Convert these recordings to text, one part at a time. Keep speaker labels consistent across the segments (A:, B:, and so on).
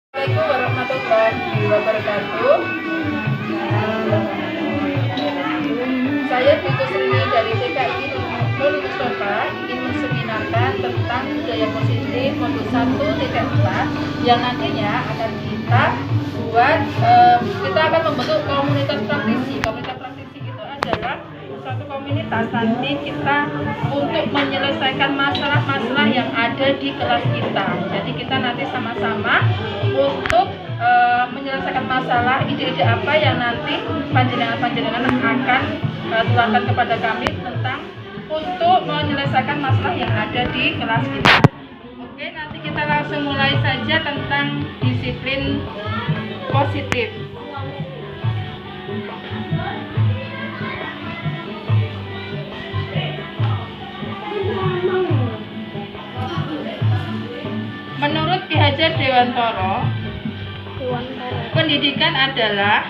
A: Assalamualaikum warahmatullahi wabarakatuh. Saya Biku Srini dari TKI Nurul Mustafa ingin menseminarkan tentang budaya positif modul 1.4 yang nantinya akan kita buat. Kita akan membentuk komunitas praktisi. Komunitas praktisi itu adalah suatu komunitas nanti kita untuk menyelesaikan masalah-masalah yang ada di kelas kita. Jadi kita nanti sama-sama untuk menyelesaikan masalah, ide-ide apa yang nanti panjenengan akan tularkan kepada kami tentang untuk menyelesaikan masalah yang ada di kelas kita. Oke, nanti kita langsung mulai saja tentang disiplin positif. Menurut Ki Hajar Dewantara, pendidikan adalah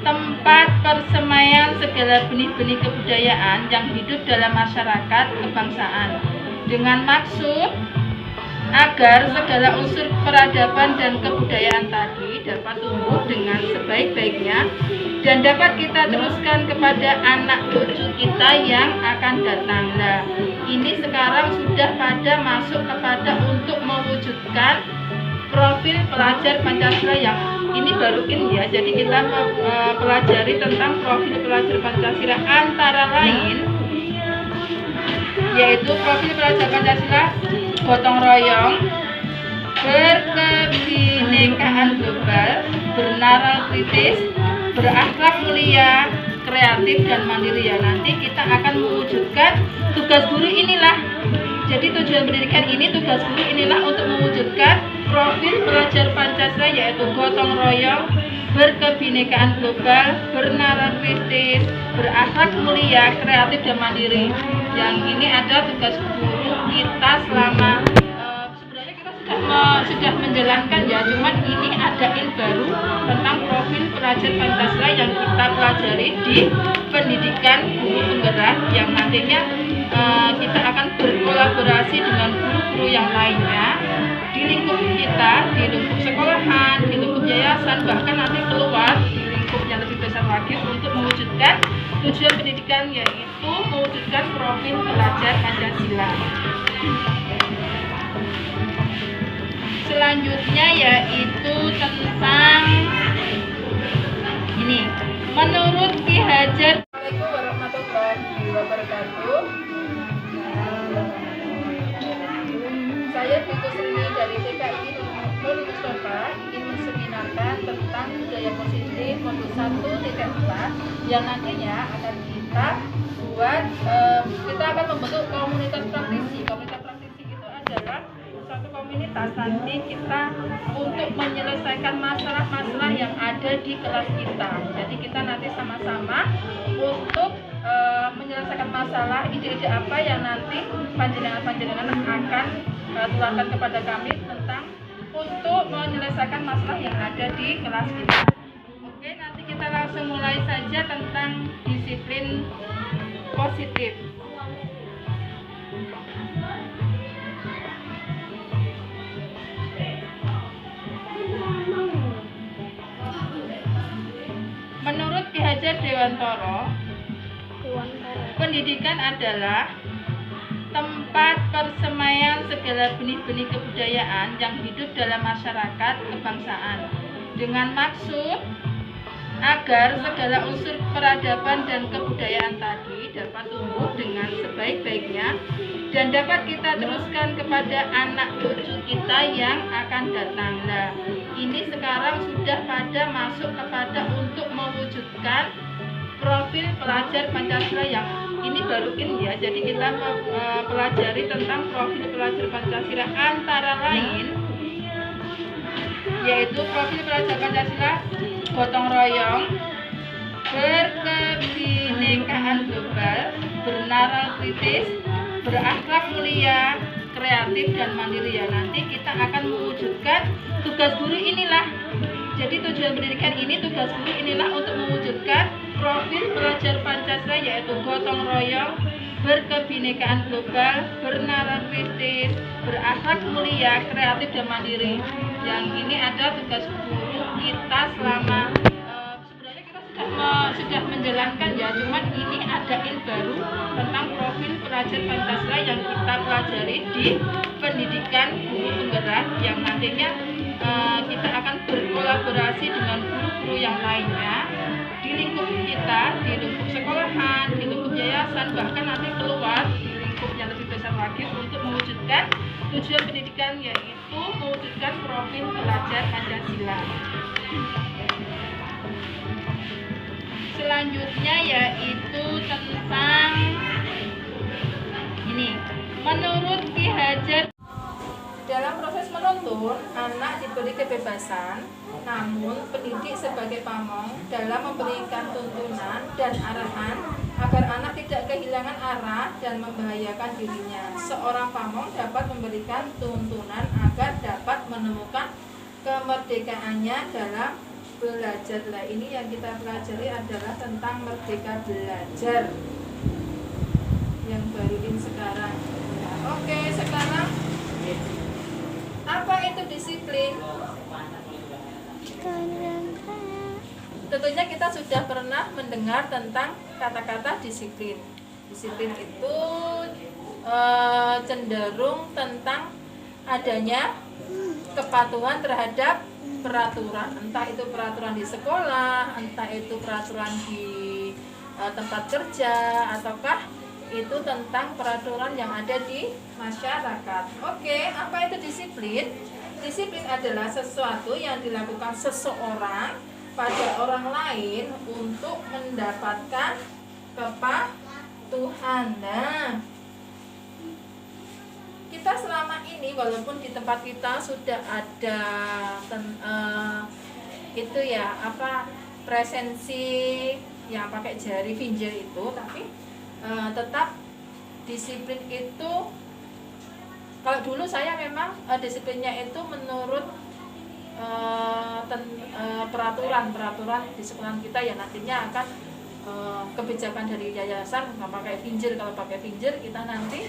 A: tempat persemaian segala benih-benih kebudayaan yang hidup dalam masyarakat kebangsaan dengan maksud agar segala unsur peradaban dan kebudayaan tadi dapat tumbuh dengan sebaik-baiknya dan dapat kita teruskan kepada anak cucu kita yang akan datang. Nah, ini sekarang sudah pada masuk kepada untuk mewujudkan profil pelajar Pancasila yang ini baru ya. Jadi kita pelajari tentang profil pelajar Pancasila antara lain yaitu profil pelajar Pancasila gotong royong, berkebinekaan global, bernaral kritis, berakhlak mulia, kreatif dan mandiri. Ya, nanti kita akan mewujudkan tugas guru inilah. Jadi tujuan pendidikan ini, tugas guru inilah untuk mewujudkan profil pelajar Pancasila yaitu gotong royong, berkebinekaan global, bernalar kritis, berakhlak mulia, kreatif dan mandiri. Yang ini ada tugas guru kita selama sebenarnya kita sudah menjalankan ya, cuman ini adain baru tentang profil pelajar Pancasila yang kita pelajari di pendidikan guru penggerak yang nantinya kita akan berkolaborasi dengan guru-guru yang lainnya di lingkup kita, di lingkup sekolahan, di lingkup yayasan, bahkan nanti keluar di lingkup yang lebih besar lagi untuk mewujudkan tujuan pendidikan yaitu mewujudkan profil pelajar Pancasila. Selanjutnya yaitu tentang ini. Menurut Ki Hajar. Assalamualaikum warahmatullahi wabarakatuh. Saya Biku Srini dari TKI Nurul Mustafa ingin menseminarkan tentang budaya positif modul 1.4 yang nantinya akan kita buat. Kita akan membentuk komunitas praktisi. Komunitas praktisi itu adalah suatu komunitas nanti kita untuk menyelesaikan masalah-masalah yang ada di kelas kita. Jadi kita nanti sama-sama untuk menyelesaikan masalah, ide-ide apa yang nanti panjenengan akan tularkan kepada kami tentang untuk menyelesaikan masalah yang ada di kelas kita. Oke, nanti kita langsung mulai saja tentang disiplin positif. Menurut Ki Hajar Dewantara, pendidikan adalah tempat persemaian segala benih-benih kebudayaan yang hidup dalam masyarakat kebangsaan dengan maksud agar segala unsur peradaban dan kebudayaan tadi dapat tumbuh dengan sebaik-baiknya dan dapat kita teruskan kepada anak cucu kita yang akan datang. Nah, ini sekarang sudah pada masuk kepada untuk mewujudkan profil pelajar Pancasila yang ini baru ya. Jadi kita pelajari tentang profil pelajar Pancasila antara lain yaitu profil pelajar Pancasila gotong royong, berkebinekaan global, bernaral kritis, berakhlak mulia, kreatif dan mandiri. Ya, nanti kita akan mewujudkan tugas guru inilah. Jadi tujuan pendidikan ini, tugas guru inilah untuk mewujudkan profil pelajar Pancasila yaitu gotong royong, berkebinekaan global, bernalar kritis, berakhlak mulia, kreatif dan mandiri. Yang ini ada tugas guru kita selama sebenarnya kita sudah menjalankan ya, cuman ini adain baru tentang profil pelajar Pancasila yang kita pelajari di pendidikan guru penggerak, yang nantinya kita akan berkolaborasi dengan guru-guru yang lainnya di lingkup kita, di lingkup sekolahan, di lingkup yayasan, bahkan nanti keluar di lingkup yang lebih besar lagi untuk mewujudkan tujuan pendidikan, yaitu mewujudkan profil pelajar Pancasila. Selanjutnya yaitu tentang ini, menurut Ki Hajar, dalam proses menuntun anak diberi kebebasan, namun pendidik sebagai pamong dalam memberikan tuntunan dan arahan agar anak tidak kehilangan arah dan membahayakan dirinya. Seorang pamong dapat memberikan tuntunan agar dapat menemukan kemerdekaannya dalam belajar. Nah, ini yang kita pelajari adalah tentang merdeka belajar yang baru ini sekarang. Oke, sekarang apa itu disiplin? Tentunya kita sudah pernah mendengar tentang kata-kata disiplin. Disiplin itu cenderung tentang adanya kepatuhan terhadap peraturan, entah itu peraturan di sekolah, entah itu peraturan di tempat kerja, ataukah itu tentang peraturan yang ada di masyarakat. Oke, apa itu disiplin? Disiplin adalah sesuatu yang dilakukan seseorang pada orang lain untuk mendapatkan kepatuhan. Nah, kita selama ini walaupun di tempat kita sudah ada itu ya, presensi yang pakai jari finjel itu, tapi tetap disiplin itu, kalau dulu saya memang disiplinnya itu menurut peraturan di sekolah kita ya, nantinya akan kebijakan dari yayasan nggak pakai finjel. Kalau pakai finjel kita nanti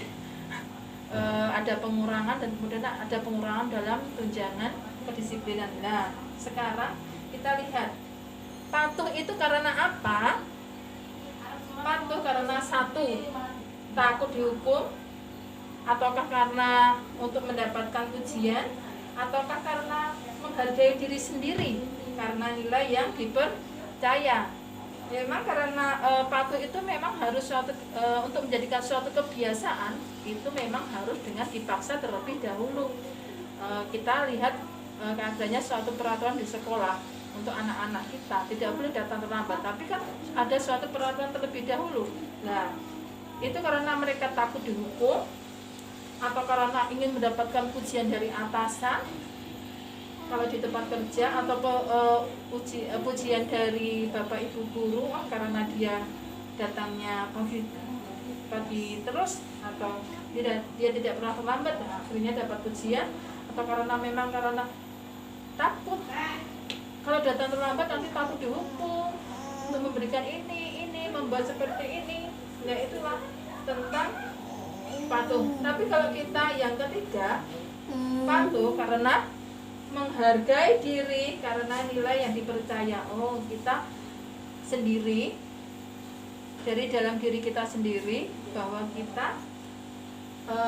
A: ada pengurangan, dan kemudian ada pengurangan dalam tunjangan kedisiplinan. Nah, sekarang kita lihat patuh itu karena apa? Patuh karena satu, takut dihukum, ataukah karena untuk mendapatkan ujian, ataukah karena menghargai diri sendiri karena nilai yang dipercaya. Memang karena patuh itu memang harus untuk menjadikan suatu kebiasaan itu memang harus dengan dipaksa terlebih dahulu. Kita lihat adanya suatu peraturan di sekolah untuk anak-anak kita tidak boleh datang terlambat, tapi kan ada suatu peraturan terlebih dahulu. Nah, itu karena mereka takut dihukum, atau karena ingin mendapatkan pujian dari atasan kalau di tempat kerja, atau pujian dari bapak ibu guru karena dia datangnya pagi terus, atau dia tidak pernah terlambat, akhirnya dapat pujian, atau karena takut kalau datang terlambat nanti takut dihukum untuk memberikan ini membuat seperti ini. Nah, itulah tentang patuh. Tapi kalau kita yang ketiga, patuh karena menghargai diri karena nilai yang dipercaya. Oh, kita sendiri, dari dalam diri kita sendiri, bahwa kita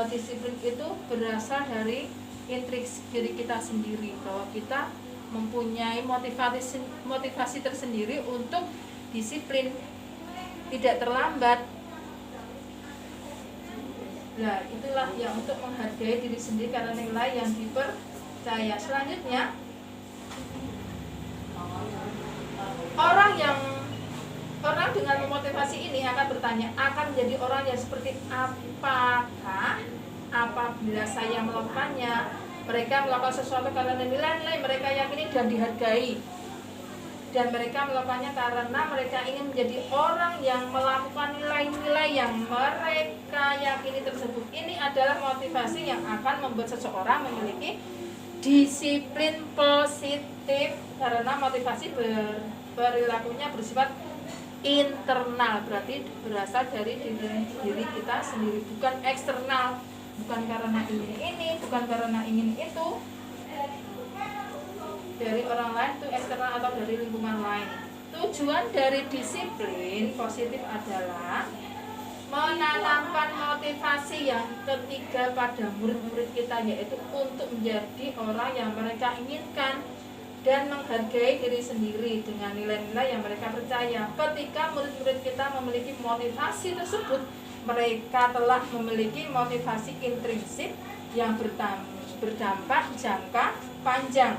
A: disiplin itu berasal dari intriks diri kita sendiri, bahwa kita mempunyai motivasi tersendiri untuk disiplin, tidak terlambat. Nah, itulah yang untuk menghargai diri sendiri karena nilai yang dipercaya. Selanjutnya, orang dengan memotivasi ini akan bertanya, akan menjadi orang yang seperti apakah apabila saya melakukannya. Mereka melakukan sesuatu karena nilai-nilai mereka yakini dan dihargai, dan mereka melakukannya karena mereka ingin menjadi orang yang melakukan nilai-nilai yang mereka yakini tersebut. Ini adalah motivasi yang akan membuat seseorang memiliki disiplin positif, karena motivasi perilakunya bersifat internal, berarti berasal dari diri kita sendiri, bukan eksternal. Bukan karena ingin ini, bukan karena ingin itu. dari orang lain itu eksternal atau dari lingkungan lain. Tujuan dari disiplin positif adalah menanamkan motivasi yang ketiga pada murid-murid kita, yaitu untuk menjadi orang yang mereka inginkan dan menghargai diri sendiri dengan nilai-nilai yang mereka percaya. Ketika murid-murid kita memiliki motivasi tersebut, mereka telah memiliki motivasi intrinsik yang berdampak jangka panjang.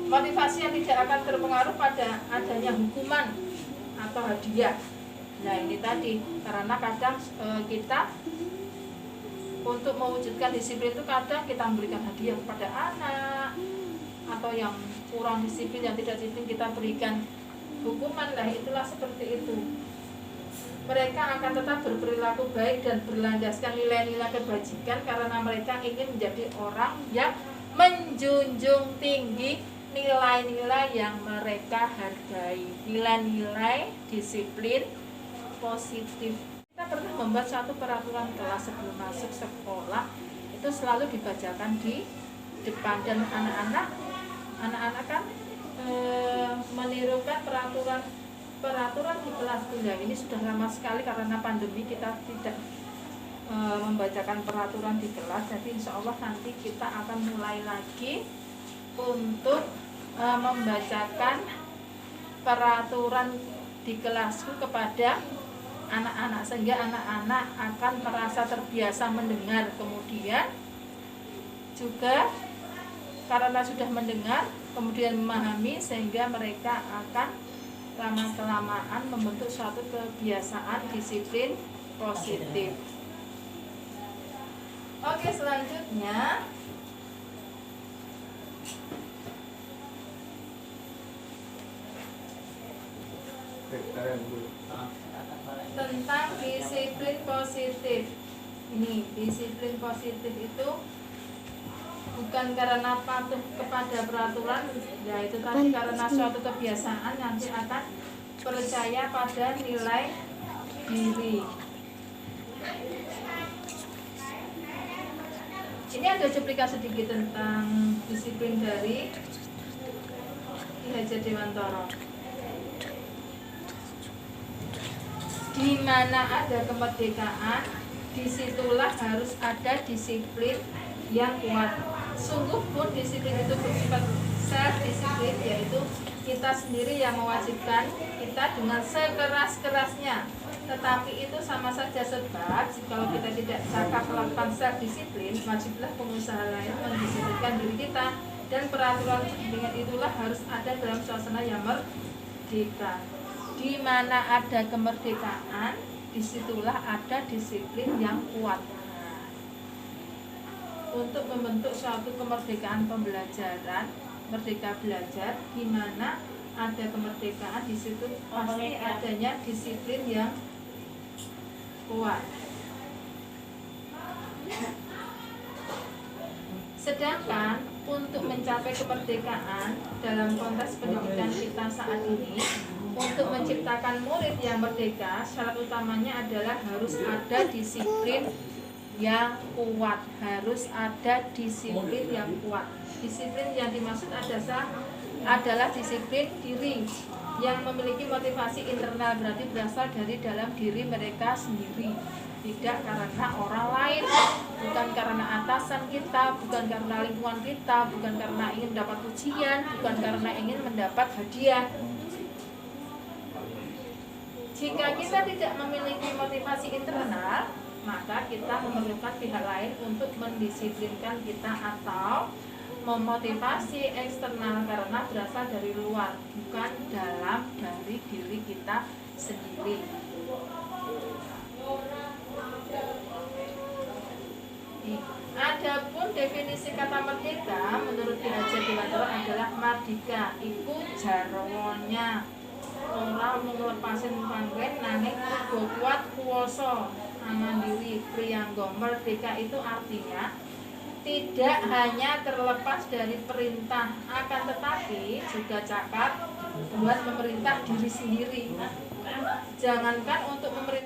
A: Motivasi yang tidak akan terpengaruh pada adanya hukuman atau hadiah. Nah ini tadi, karena kadang kita untuk mewujudkan disiplin itu kadang kita memberikan hadiah kepada anak, atau yang kurang disiplin, yang tidak disiplin kita berikan hukuman. Lah itulah seperti itu. Mereka akan tetap berperilaku baik dan berlandaskan nilai-nilai kebajikan karena mereka ingin menjadi orang yang menjunjung tinggi nilai-nilai yang mereka hargai. Nilai-nilai disiplin positif. Kita pernah membuat suatu peraturan kelas sebelum masuk sekolah, itu selalu dibacakan di depan, dan anak-anak kan menirukan peraturan di kelas kuliah. Ini sudah lama sekali karena pandemi kita tidak membacakan peraturan di kelas. Jadi insya Allah nanti kita akan mulai lagi untuk membacakan peraturan di kelasku kepada anak-anak, sehingga anak-anak akan merasa terbiasa mendengar. Kemudian juga karena sudah mendengar kemudian memahami, sehingga mereka akan lama-kelamaan membentuk suatu kebiasaan disiplin positif. Oke, selanjutnya tentang disiplin positif. Ini disiplin positif itu bukan karena patuh kepada peraturan, yaitu tadi karena suatu kebiasaan nanti akan percaya pada nilai diri. Ini ada cuplikan sedikit tentang disiplin dari Ki Hajar Dewantara. Di mana ada kemerdekaan, disitulah harus ada disiplin yang kuat. Sungguh pun disiplin itu bersifat self-disiplin, yaitu kita sendiri yang mewajibkan kita dengan sekeras-kerasnya. Tetapi itu sama saja, sebab kalau kita tidak cakap melakukan self-disiplin, wajiblah pengusaha lain mendisiplinkan diri kita. Dan peraturan dengan itulah harus ada dalam suasana yang merdeka. Di mana ada kemerdekaan, disitulah ada disiplin yang kuat. Untuk membentuk suatu kemerdekaan pembelajaran, merdeka belajar, di mana ada kemerdekaan, di situ pasti adanya disiplin yang kuat. Sedangkan untuk mencapai kemerdekaan dalam konteks pendidikan kita saat ini, untuk menciptakan murid yang merdeka, syarat utamanya adalah harus ada disiplin yang kuat. Harus ada disiplin yang kuat. Disiplin yang dimaksud adalah disiplin diri yang memiliki motivasi internal, berarti berasal dari dalam diri mereka sendiri, tidak karena orang lain, bukan karena atasan kita, bukan karena lingkungan kita, bukan karena ingin mendapat pujian, bukan karena ingin mendapat hadiah. Jika kita tidak memiliki motivasi internal, maka kita memerlukan pihak lain untuk mendisiplinkan kita atau memotivasi eksternal, karena berasal dari luar, bukan dari diri kita sendiri. Adapun definisi kata merdeka menurut Ki Hajar Dewantara adalah mardika iku jarwonya ora mung lepasin panggen nanging uga kuat kuwasa mandiri priyangga. Merdeka itu artinya tidak hanya terlepas dari perintah, akan tetapi juga cakap buat memerintah diri sendiri. Jangankan untuk memerintah